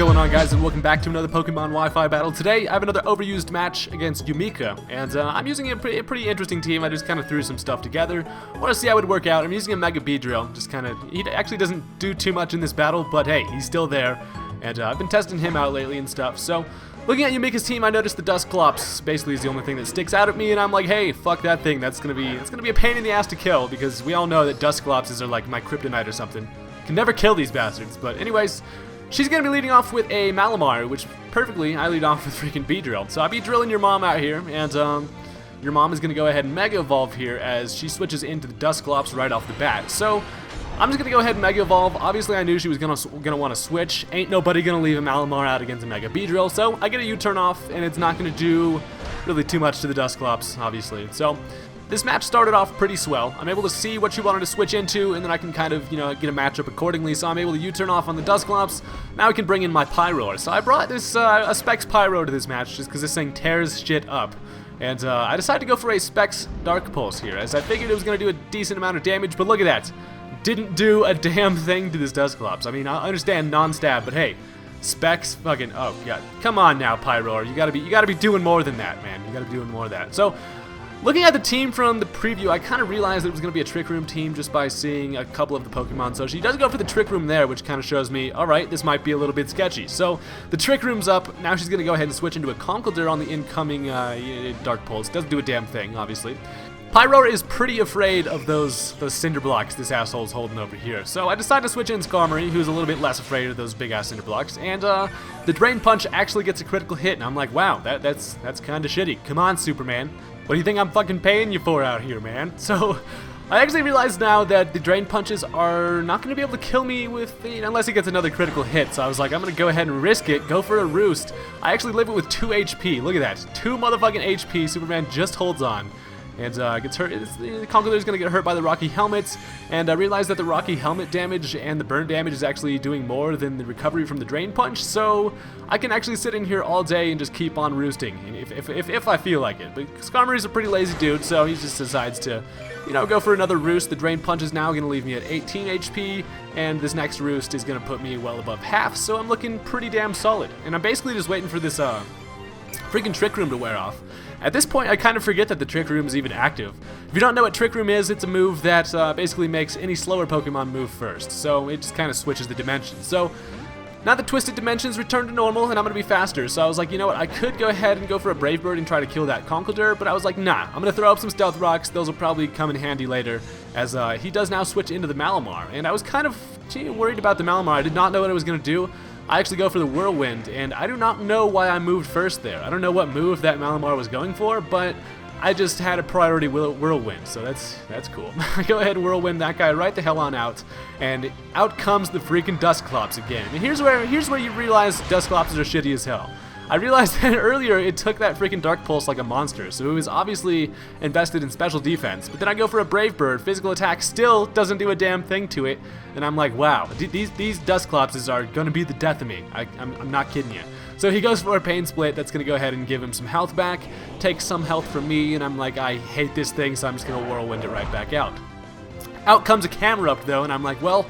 going on, guys, and welcome back to another Pokemon Wi-Fi battle. Today I have another overused match against Yumeka, and I'm using a pretty interesting team. I just kind of threw some stuff together. Want to see how it would work out. I'm using a Mega Beedrill. Just kind of, he actually doesn't do too much in this battle, but hey, he's still there, and I've been testing him out lately and stuff. So looking at Yumeka's team, I noticed the Dusclops basically is the only thing that sticks out at me, and I'm like, hey, fuck that thing. It's gonna be a pain in the ass to kill, because we all know that Dusclops are like my kryptonite or something. Can never kill these bastards. But anyways, she's going to be leading off with a Malamar, which perfectly I lead off with freaking Beedrill. So I'll be drilling your mom out here, and your mom is going to go ahead and Mega Evolve here as she switches into the Dusclops right off the bat. So I'm just going to go ahead and Mega Evolve. Obviously I knew she was going to want to switch. Ain't nobody going to leave a Malamar out against a Mega Beedrill, so I get a U-turn off, and it's not going to do really too much to the Dusclops, obviously. So this match started off pretty swell. I'm able to see what she wanted to switch into, and then I can kind of, get a matchup accordingly. So I'm able to U-turn off on the Dusclops. Now I can bring in my Pyroar. So I brought this a Specs Pyro to this match just because this thing tears shit up. And I decided to go for a Specs Dark Pulse here, as I figured it was going to do a decent amount of damage. But look at that. Didn't do a damn thing to this Dusclops. I mean, I understand non-stab, but hey, Specs fucking, oh god, come on now, Pyroar. You gotta be doing more than that, man. You gotta be doing more of that. So looking at the team from the preview, I kind of realized it was going to be a Trick Room team just by seeing a couple of the Pokemon. So she does go for the Trick Room there, which kind of shows me, alright, this might be a little bit sketchy. So the Trick Room's up. Now she's going to go ahead and switch into a Conkeldurr on the incoming Dark Pulse. Doesn't do a damn thing, obviously. Pyroar is pretty afraid of those Cinder Blocks this asshole's holding over here. So I decided to switch in Skarmory, who's a little bit less afraid of those big-ass Cinder Blocks. And the Drain Punch actually gets a critical hit, and I'm like, wow, that's kind of shitty. Come on, Superman. What do you think I'm fucking paying you for out here, man? So I actually realized now that the Drain Punches are not going to be able to kill me with unless he gets another critical hit. So I was like, I'm going to go ahead and risk it, go for a Roost. I actually live it with 2 HP. Look at that. 2 motherfucking HP. Superman just holds on. And gets hurt. The Conkeldurr is going to get hurt by the Rocky Helmets, and I realized that the Rocky Helmet damage and the burn damage is actually doing more than the recovery from the Drain Punch, so I can actually sit in here all day and just keep on roosting, if I feel like it. But Skarmory's a pretty lazy dude, so he just decides to, go for another Roost. The Drain Punch is now going to leave me at 18 HP, and this next Roost is going to put me well above half, so I'm looking pretty damn solid. And I'm basically just waiting for this freaking Trick Room to wear off. At this point, I kind of forget that the Trick Room is even active. If you don't know what Trick Room is, it's a move that basically makes any slower Pokemon move first. So it just kind of switches the dimensions. So now the Twisted Dimensions return to normal, and I'm going to be faster. So I was like, you know what, I could go ahead and go for a Brave Bird and try to kill that Conkeldurr, but I was like, nah, I'm going to throw up some Stealth Rocks. Those will probably come in handy later, as he does now switch into the Malamar. And I was kind of worried about the Malamar. I did not know what it was going to do. I actually go for the Whirlwind, and I do not know why I moved first there. I don't know what move that Malamar was going for, but I just had a priority Whirlwind, so that's cool. I go ahead and Whirlwind that guy right the hell on out, and out comes the freaking Dusclops again. And here's where you realize Dusclops are shitty as hell. I realized that earlier it took that freaking Dark Pulse like a monster, so it was obviously invested in special defense. But then I go for a Brave Bird, physical attack still doesn't do a damn thing to it, and I'm like, wow, these Dusclops are gonna be the death of me. I'm not kidding you. So he goes for a Pain Split. That's gonna go ahead and give him some health back, take some health from me, and I'm like, I hate this thing, so I'm just gonna Whirlwind it right back out. Out comes a Camerupt though, and I'm like, well,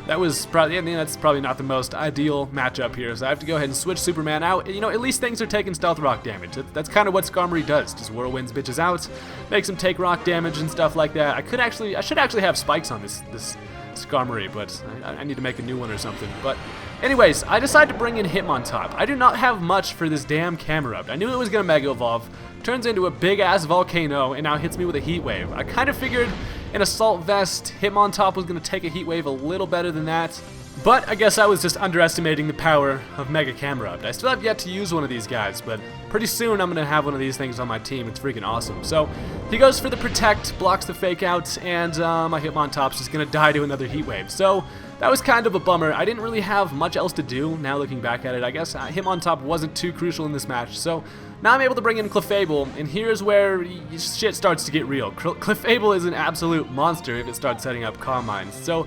that's probably not the most ideal matchup here, so I have to go ahead and switch Superman out. At least things are taking Stealth Rock damage. That's kind of what Skarmory does. Just Whirlwinds bitches out, makes him take rock damage and stuff like that. I should actually have spikes on this Skarmory, but I need to make a new one or something. But anyways, I decided to bring in Hitmontop. I do not have much for this damn Camerupt. I knew it was going to Mega Evolve, turns into a big-ass volcano, and now hits me with a Heat Wave. I kind of figured an Assault Vest Hitmontop was going to take a Heat Wave a little better than that, but I guess I was just underestimating the power of Mega Camerupt. I still have yet to use one of these guys, but pretty soon I'm going to have one of these things on my team. It's freaking awesome. So he goes for the Protect, blocks the Fake Out, and my Hitmontop's just going to die to another Heat Wave. So that was kind of a bummer. I didn't really have much else to do now looking back at it. I guess Hitmontop wasn't too crucial in this match. So now I'm able to bring in Clefable, and here's where shit starts to get real. Clefable is an absolute monster if it starts setting up Calm Minds. So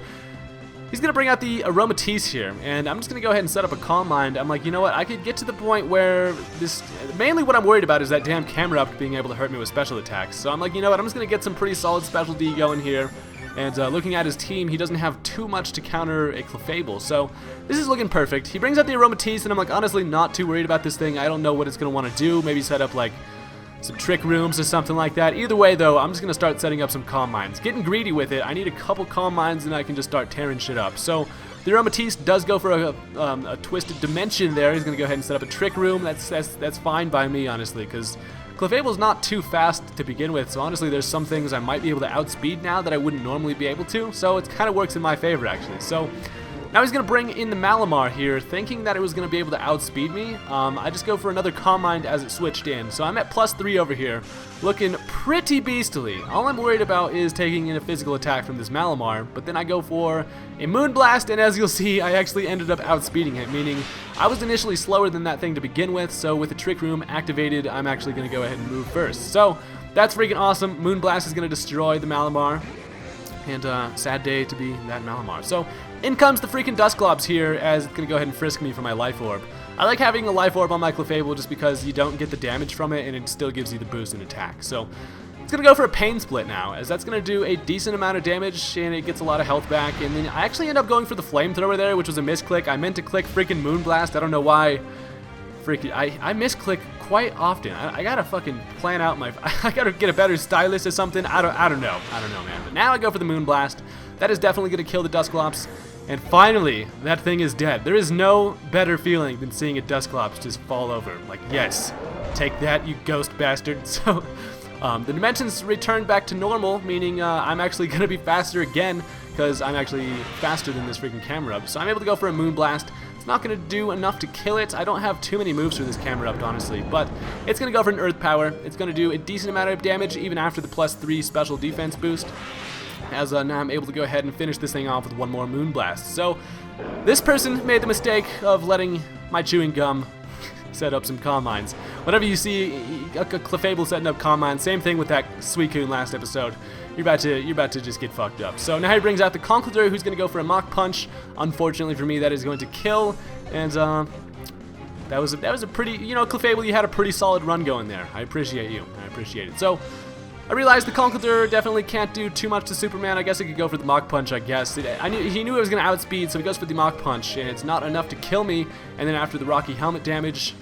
he's going to bring out the Aromatisse here, and I'm just going to go ahead and set up a Calm Mind. I'm like, you know what, I could get to the point where mainly what I'm worried about is that damn Camerupt being able to hurt me with special attacks. So I'm like, you know what, I'm just going to get some pretty solid special D going here. And looking at his team, he doesn't have too much to counter a Clefable, so this is looking perfect. He brings out the Aromatisse, and I'm like honestly not too worried about this thing. I don't know what it's going to want to do. Maybe set up like some trick rooms or something like that. Either way though, I'm just going to start setting up some Calm Mines. Getting greedy with it, I need a couple Calm Mines and I can just start tearing shit up. So the Aromatisse does go for a Twisted Dimension there. He's going to go ahead and set up a Trick Room. That's fine by me, honestly, because Clefable's not too fast to begin with, so honestly there's some things I might be able to outspeed now that I wouldn't normally be able to, so it kind of works in my favor actually. So now he's going to bring in the Malamar here, thinking that it was going to be able to outspeed me. I just go for another Calm Mind as it switched in. So I'm at +3 over here, looking pretty beastly. All I'm worried about is taking in a physical attack from this Malamar, but then I go for a Moonblast, and as you'll see, I actually ended up outspeeding it, meaning I was initially slower than that thing to begin with, so with the Trick Room activated, I'm actually going to go ahead and move first. So that's freaking awesome. Moonblast is going to destroy the Malamar. And sad day to be that Malamar. So in comes the freaking Dusclops here, as it's going to go ahead and frisk me for my Life Orb. I like having a Life Orb on my Clefable just because you don't get the damage from it and it still gives you the boost in attack. So it's going to go for a Pain Split now, as that's going to do a decent amount of damage and it gets a lot of health back. And then I actually end up going for the Flamethrower there, which was a misclick. I meant to click freaking Moonblast. I don't know why. Freaking, I misclick quite often. I gotta fucking plan out my. I gotta get a better stylist or something. I don't know, man. But now I go for the Moonblast. That is definitely gonna kill the Dusclops. And finally, that thing is dead. There is no better feeling than seeing a Dusclops just fall over. Like, yes, take that, you ghost bastard. So, the dimensions return back to normal, meaning I'm actually gonna be faster again because I'm actually faster than this freaking camera. So I'm able to go for a Moonblast. It's not going to do enough to kill it. I don't have too many moves for this camera up, honestly, but it's going to go for an Earth Power. It's going to do a decent amount of damage even after the +3 special defense boost, as now I'm able to go ahead and finish this thing off with one more Moonblast. So this person made the mistake of letting my chewing gum set up some Calm Mines. Whenever you see a Clefable setting up Calm Mines, same thing with that Suicune last episode. You're about to just get fucked up. So now he brings out the Conkeldurr, who's going to go for a Mach Punch. Unfortunately for me, that is going to kill. And that was a pretty, you know, Clefable, you had a pretty solid run going there. I appreciate you. I appreciate it. So I realized the Conkeldurr definitely can't do too much to Superman. I guess I could go for the Mach Punch, I guess. He knew I was going to outspeed, so he goes for the Mach Punch, and it's not enough to kill me. And then after the Rocky Helmet damage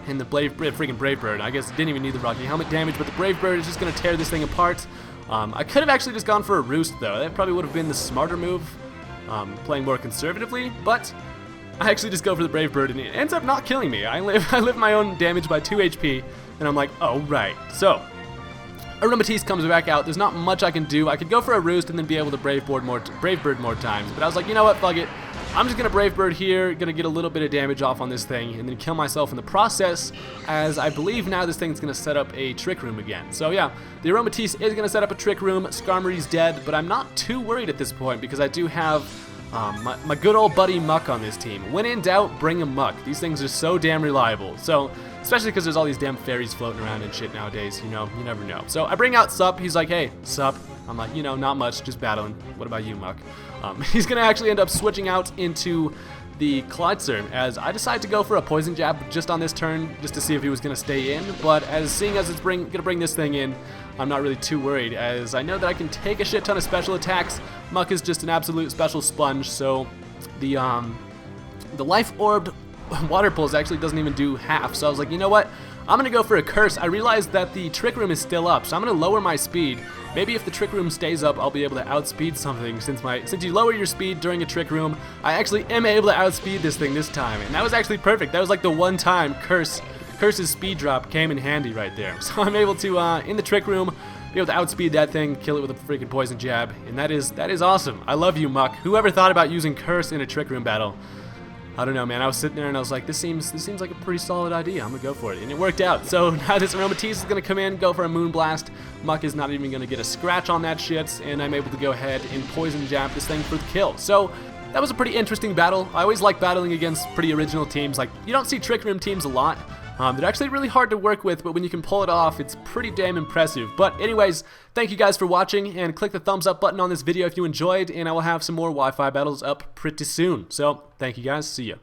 and the freaking Brave Bird, I guess it didn't even need the Rocky Helmet damage, but the Brave Bird is just going to tear this thing apart. I could have actually just gone for a Roost, though. That probably would have been the smarter move, playing more conservatively, but I actually just go for the Brave Bird, and it ends up not killing me. I live my own damage by 2 HP, and I'm like, oh, right. So Aromatisse comes back out. There's not much I can do. I could go for a Roost and then be able to Brave Bird more times, but I was like, you know what, fuck it. I'm just going to Brave Bird here, going to get a little bit of damage off on this thing, and then kill myself in the process, as I believe now this thing's going to set up a Trick Room again. So yeah, the Aromatisse is going to set up a Trick Room. Skarmory's dead, but I'm not too worried at this point, because I do have my good old buddy Muck on this team. When in doubt, bring a Muck. These things are so damn reliable. So, especially because there's all these damn fairies floating around and shit nowadays, you know, you never know. So I bring out Sup. He's like, hey, Sup. I'm like, you know, not much, just battling. What about you, Muck? He's going to actually end up switching out into the Clydesser, as I decide to go for a Poison Jab just on this turn, just to see if he was going to stay in. But seeing as it's going to bring this thing in, I'm not really too worried, as I know that I can take a shit ton of special attacks. Muck is just an absolute special sponge, so the Life Orbed Water Pulse actually doesn't even do half. So I was like, you know what? I'm going to go for a Curse. I realized that the Trick Room is still up, so I'm going to lower my speed. Maybe if the Trick Room stays up, I'll be able to outspeed something. Since you lower your speed during a Trick Room, I actually am able to outspeed this thing this time. And that was actually perfect. That was like the one time Curse's speed drop came in handy right there. So I'm able to, in the Trick Room, be able to outspeed that thing, kill it with a freaking Poison Jab. And that is awesome. I love you, Muck. Whoever thought about using Curse in a Trick Room battle? I don't know, man. I was sitting there and I was like, this seems like a pretty solid idea. I'm gonna go for it, and it worked out. So now this Aromatisse is gonna come in, go for a Moonblast. Muck is not even gonna get a scratch on that shit, and I'm able to go ahead and Poison Jab this thing for the kill. So that was a pretty interesting battle. I always like battling against pretty original teams. Like, you don't see Trick Room teams a lot. They're actually really hard to work with, but when you can pull it off, it's pretty damn impressive. But anyways, thank you guys for watching, and click the thumbs up button on this video if you enjoyed, and I will have some more Wi-Fi battles up pretty soon. So, thank you guys, see ya.